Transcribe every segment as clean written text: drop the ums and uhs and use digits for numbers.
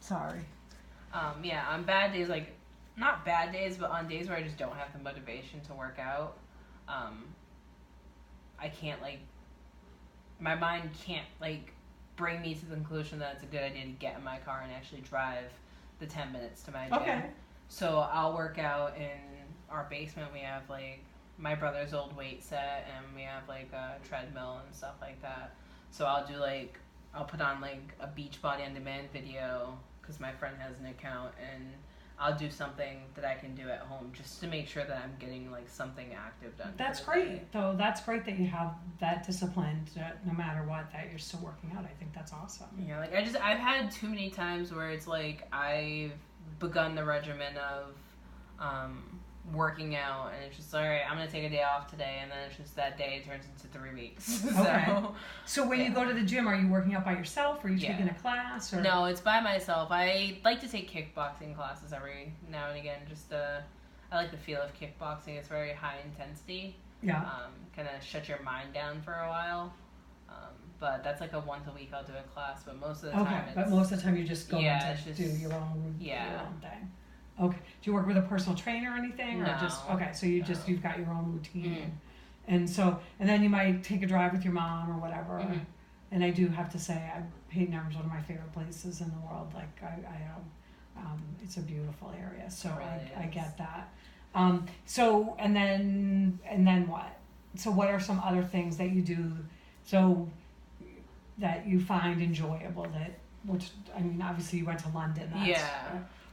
Sorry. Yeah, on bad days, like, not bad days, but on days where I just don't have the motivation to work out, I can't, like, my mind can't, like, bring me to the conclusion that it's a good idea to get in my car and actually drive the 10 minutes to my gym. Okay. So I'll work out in our basement. We have, like, my brother's old weight set, and we have, like, a treadmill and stuff like that. So I'll do, like, I'll put on, like, a Beachbody On Demand video, because my friend has an account, and I'll do something that I can do at home just to make sure that I'm getting, like, something active done. That's great, though. That's great that you have that discipline that no matter what, that you're still working out. I think that's awesome. Yeah, like, I've had too many times where it's like I've begun the regimen of working out, and it's just, all right, I'm going to take a day off today, and then it's just that day turns into 3 weeks. Okay. So when you go to the gym, are you working out by yourself, or are you taking a class? Or? No, it's by myself. I like to take kickboxing classes every now and again. Just I like the feel of kickboxing. It's very high intensity. Yeah. Kind of shut your mind down for a while. But that's like a once a week I'll do a class. But most of the time, but most of the time you just go in to just do your own thing. Okay. Do you work with a personal trainer or anything, or just So you've got your own routine, and then you might take a drive with your mom or whatever. Mm-hmm. And I do have to say, Peyton Arbor's one of my favorite places in the world. Like it's a beautiful area. So I get that. So and then what? So what are some other things that you do? So that you find enjoyable? Obviously you went to London.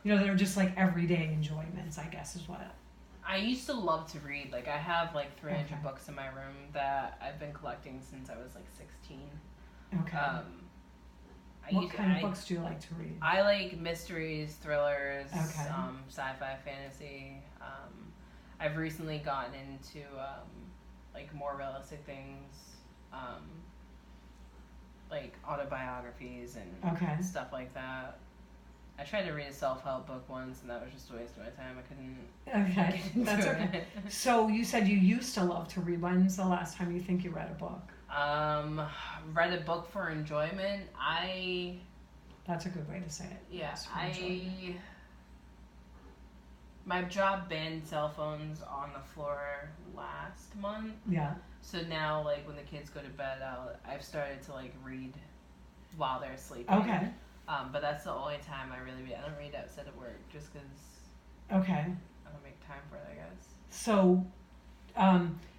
That are just like everyday enjoyments, I guess is what. I used to love to read. Like, I have like 300 books in my room that I've been collecting since I was like 16. Okay. What kind of books do you like to read? I like mysteries, thrillers, sci-fi, fantasy. I've recently gotten into like more realistic things, like autobiographies and stuff like that. I tried to read a self-help book once, and that was just a waste of my time. I couldn't. Okay, that's okay. So you said you used to love to read. When's the last time you think you read a book? Read a book for enjoyment. That's a good way to say it. Yeah, my job banned cell phones on the floor last month. Yeah. So now, like, when the kids go to bed, I've started to, like, read while they're sleeping. Okay. But that's the only time I really read. I don't read outside of work just because I don't make time for it, I guess.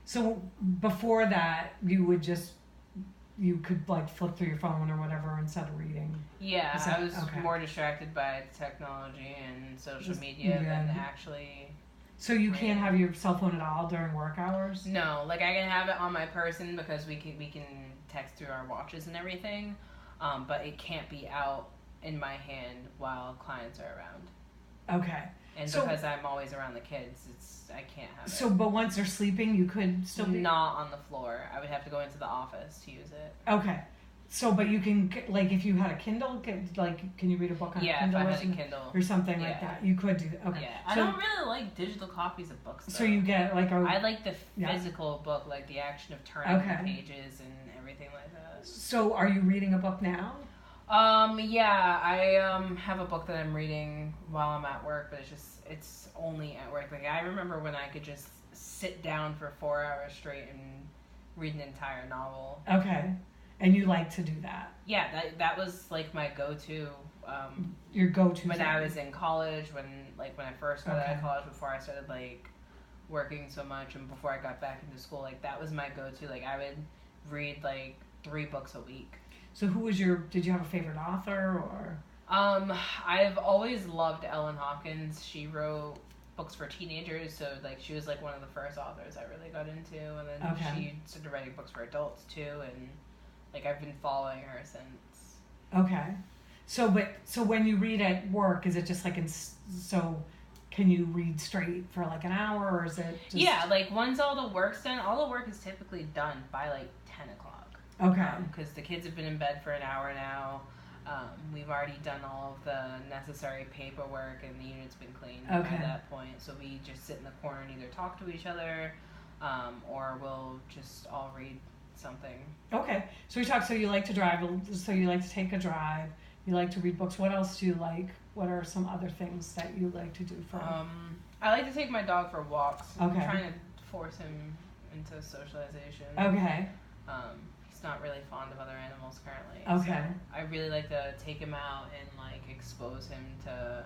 So before that, you could like flip through your phone or whatever instead of reading. Yeah, I was more distracted by technology and social media than actually. So you can't have your cell phone at all during work hours? No, like I can have it on my person because we can text through our watches and everything, but it can't be out in my hand while clients are around. Okay. And because I'm always around the kids, I can't have it. So, but once they're sleeping, you could still be... Not on the floor. I would have to go into the office to use it. Okay. So, but you can, like, if you had a Kindle, can you read a book on a Kindle? Yeah, if I had a Kindle. Or something like that. You could do that. Okay. Yeah. I don't really like digital copies of books, though. So you get, like, I like the physical book, like the action of turning the pages and everything like that. So, are you reading a book now? Yeah, I have a book that I'm reading while I'm at work, but it's only at work. Like, I remember when I could just sit down for 4 hours straight and read an entire novel. Okay. And you like to do that? Yeah, that was like my go-to. Your go-to when I was in college, when I first got out of college, before I started like working so much, and before I got back into school, like that was my go-to. Like I would read like 3 books a week. So did you have a favorite author or? I've always loved Ellen Hawkins. She wrote books for teenagers, so like she was like one of the first authors I really got into, and then she started writing books for adults too, and like I've been following her since. Okay. So when you read at work, is it just like can you read straight for like an hour, or is it just... Yeah, like once all the work's done, all the work is typically done by like 10 o'clock. Okay. Because the kids have been in bed for an hour now. We've already done all of the necessary paperwork, and the unit's been cleaned by that point. So we just sit in the corner and either talk to each other, or we'll just all read something. Okay. So so you like to drive, so you like to take a drive. You like to read books. What else do you like? What are some other things that you like to do for? I like to take my dog for walks. Okay. I'm trying to force him into socialization. Okay. He's not really fond of other animals currently. Okay. So I really like to take him out and like expose him to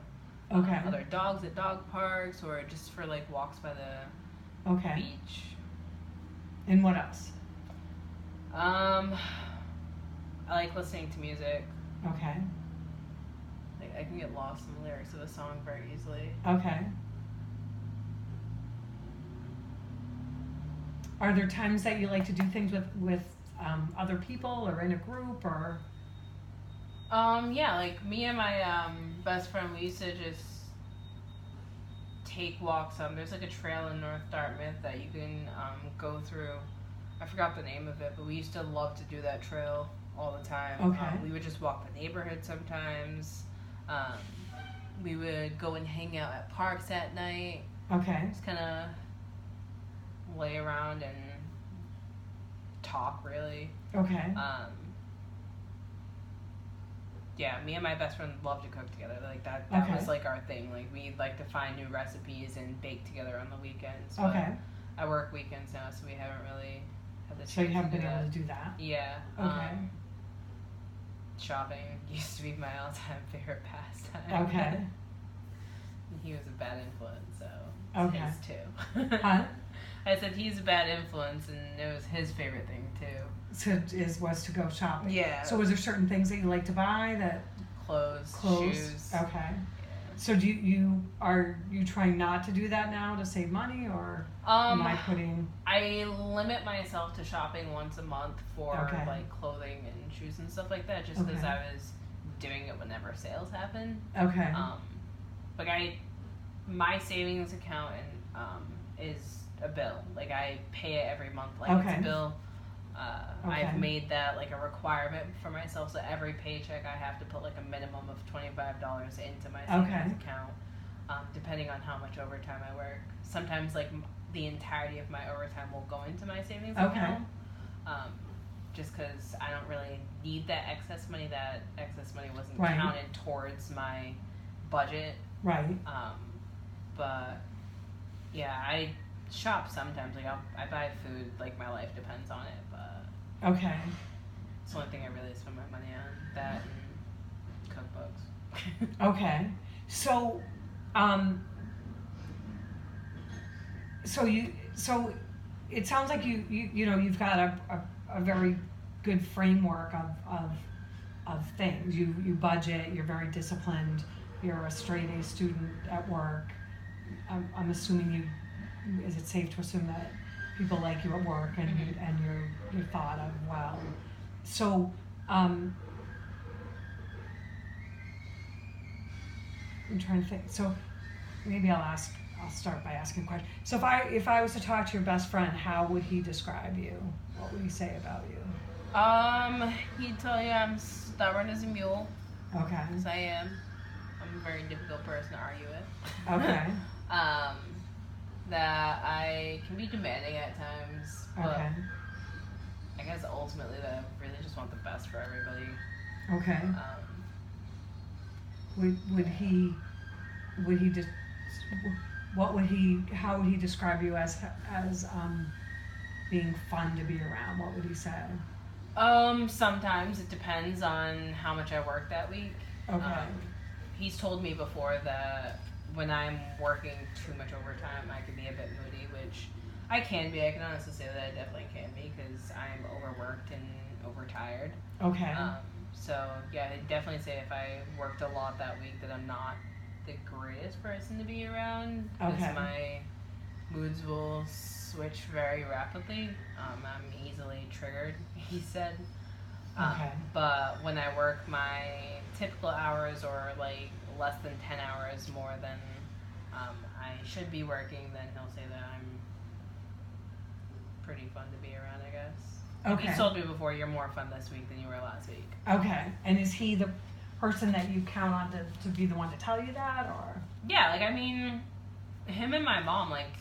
Okay. other dogs at dog parks or just for like walks by the Okay. beach. And what else? I like listening to music. Okay. Like I can get lost in the lyrics of a song very easily. Okay. Are there times that you like to do things with other people or in a group or? Yeah, like me and my best friend, we used to just take walks. There's like a trail in North Dartmouth that you can go through. I forgot the name of it, but we used to love to do that trail all the time. Okay. We would just walk the neighborhood sometimes. We would go and hang out at parks at night. Okay. Just kind of lay around and talk, really. Okay. Yeah, me and my best friend love to cook together. Like that Okay. was like our thing. Like we like to find new recipes and bake together on the weekends. But Okay. I work weekends now, so we haven't really had the chance. So you haven't to been do able that. to do that. Yeah. Okay. Shopping used to be my all-time favorite pastime. Okay. He was a bad influence, so Okay. his too. Huh? I said he's a bad influence, and it was his favorite thing too. So was to go shopping. Yeah. So was there certain things that you like to buy that Clothes, clothes? shoes. Okay. Yeah. So do you are you trying not to do that now to save money or am I putting? I limit myself to shopping once a month for Okay. like clothing and shoes and stuff like that, just because Okay. I was doing it whenever sales happen. Okay. Like my savings account is a bill. Like I pay it every month. Like Okay. it's a bill. Okay. I've made that like a requirement for myself. So every paycheck, I have to put like a minimum of $25 into my savings Okay. account, depending on how much overtime I work. Sometimes like the entirety of my overtime will go into my savings Okay. account. Just because I don't really need that excess money. That excess money wasn't Right. counted towards my budget. Right. But yeah, I shop sometimes. Like I buy food. Like my life depends on it. But Okay. it's the only thing I really spend my money on. That and cookbooks. Okay. So, so it sounds like you know you've got a very good framework of things. You budget. You're very disciplined. You're a straight A student at work. I'm assuming you. Is it safe to assume that people like you at work and Mm-hmm. and you're thought of well? So I'm trying to think. So maybe I'll start by asking a question. So if I was to talk to your best friend, how would he describe you? What would he say about you? He'd tell you I'm stubborn as a mule, Okay. as I am. I'm a very difficult person to argue with. Okay. That I can be demanding at times, but Okay. I guess ultimately that I really just want the best for everybody. Okay. Would he just how would he describe you as being fun to be around? What would he say? Sometimes it depends on how much I work that week. Okay. He's told me before that when I'm working too much overtime, I can be a bit moody, which I can be. I can honestly say that I definitely can be because I'm overworked and overtired. Okay. So yeah, I'd definitely say if I worked a lot that week that I'm not the greatest person to be around because Okay. my moods will switch very rapidly. I'm easily triggered, he said. Okay. But when I work my typical hours or like less than 10 hours more than I should be working, then he'll say that I'm pretty fun to be around, I guess. Okay. He told me before, you're more fun this week than you were last week. Okay. And is he the person that you count on to be the one to tell you that, or? Yeah, like I mean, him and my mom, like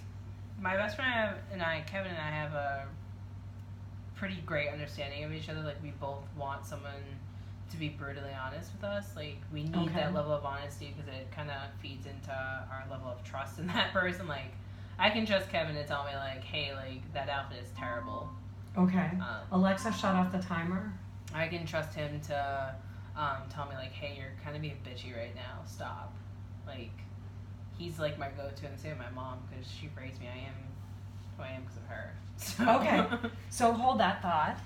my best friend and I, Kevin and I, have a pretty great understanding of each other. Like we both want someone to be brutally honest with us. Like, we need that level of honesty because it kind of feeds into our level of trust in that person. Like, I can trust Kevin to tell me, like, hey, like, that outfit is terrible. Okay. Alexa, shut off the timer. I can trust him to tell me, like, hey, you're kind of being bitchy right now. Stop. Like, he's, like, my go-to, and the same with my mom because she raised me. I am who I am because of her. So. Okay. So hold that thought.